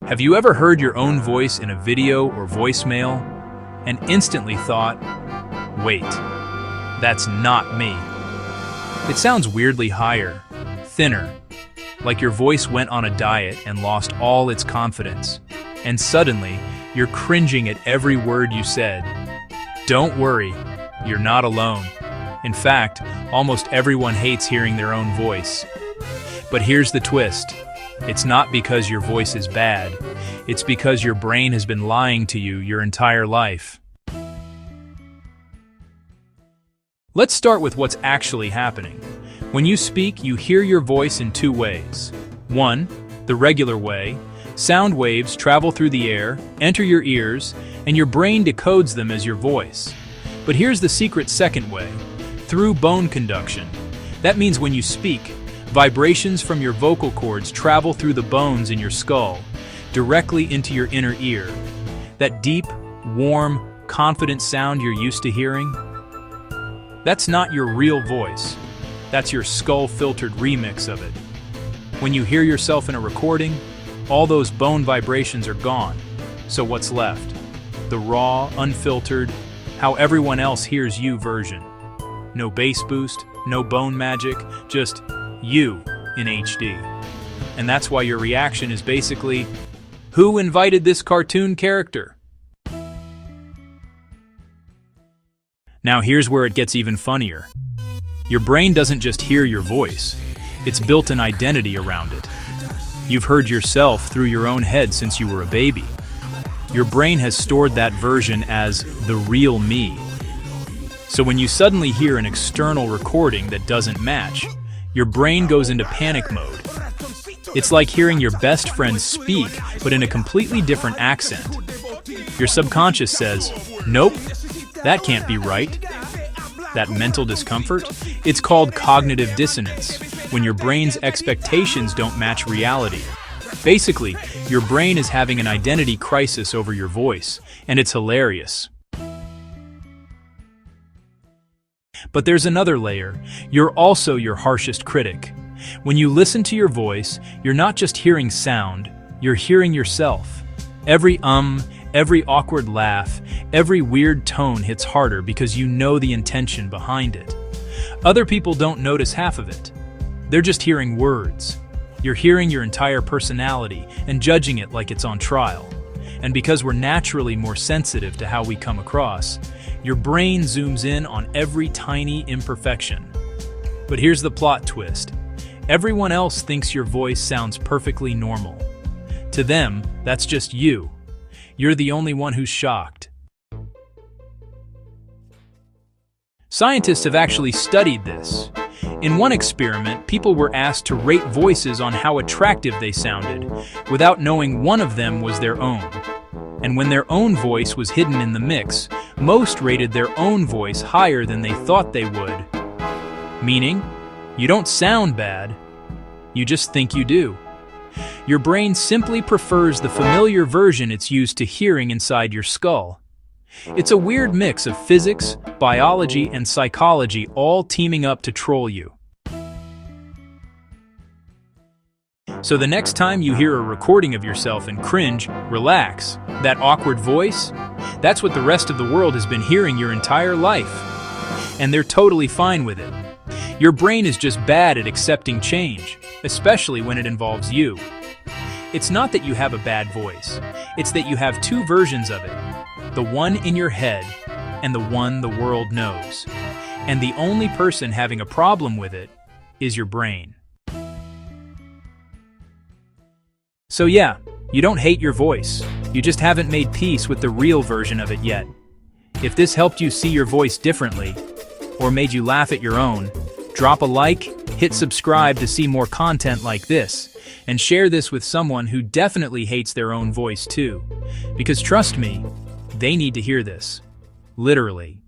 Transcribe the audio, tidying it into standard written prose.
Have you ever heard your own voice in a video or voicemail and instantly thought, wait, that's not me? It sounds weirdly higher, thinner, like your voice went on a diet and lost all its confidence, and suddenly you're cringing at every word you said. Don't worry, you're not alone. In fact, almost everyone hates hearing their own voice. But here's the twist. It's not because your voice is bad. It's because your brain has been lying to you your entire life. Let's start with what's actually happening. When you speak, you hear your voice in two ways. One, the regular way. Sound waves travel through the air, enter your ears, and your brain decodes them as your voice. But here's the secret second way. Through bone conduction. That means when you speak, vibrations from your vocal cords travel through the bones in your skull, directly into your inner ear. That deep, warm, confident sound you're used to hearing? That's not your real voice. That's your skull-filtered remix of it. When you hear yourself in a recording, all those bone vibrations are gone. So what's left? The raw, unfiltered, how everyone else hears you version. No bass boost, no bone magic, just you in HD. And that's why your reaction is basically, who invited this cartoon character? Now here's where it gets even funnier. Your brain doesn't just hear your voice, it's built an identity around it. You've heard yourself through your own head since you were a baby. Your brain has stored that version as the real me. So when you suddenly hear an external recording that doesn't match, your brain goes into panic mode. It's like hearing your best friend speak, but in a completely different accent. Your subconscious says, nope, that can't be right. That mental discomfort? It's called cognitive dissonance, when your brain's expectations don't match reality. Basically, your brain is having an identity crisis over your voice, and it's hilarious. But there's another layer. You're also your harshest critic. When you listen to your voice, you're not just hearing sound, you're hearing yourself. Every every awkward laugh, every weird tone hits harder because you know the intention behind it. Other people don't notice half of it. They're just hearing words. You're hearing your entire personality and judging it like it's on trial. And because we're naturally more sensitive to how we come across, your brain zooms in on every tiny imperfection. But here's the plot twist. Everyone else thinks your voice sounds perfectly normal. To them, that's just you. You're the only one who's shocked. Scientists have actually studied this. In one experiment, people were asked to rate voices on how attractive they sounded, without knowing one of them was their own. And when their own voice was hidden in the mix, most rated their own voice higher than they thought they would. Meaning, you don't sound bad, you just think you do. Your brain simply prefers the familiar version it's used to hearing inside your skull. It's a weird mix of physics, biology, and psychology all teaming up to troll you. So the next time you hear a recording of yourself and cringe, relax. That awkward voice? That's what the rest of the world has been hearing your entire life. And they're totally fine with it. Your brain is just bad at accepting change, especially when it involves you. It's not that you have a bad voice, it's that you have two versions of it. The one in your head and the one the world knows. And the only person having a problem with it is your brain. So yeah, you don't hate your voice. You just haven't made peace with the real version of it yet. If this helped you see your voice differently, or made you laugh at your own, drop a like, hit subscribe to see more content like this, and share this with someone who definitely hates their own voice too. Because trust me, they need to hear this. Literally.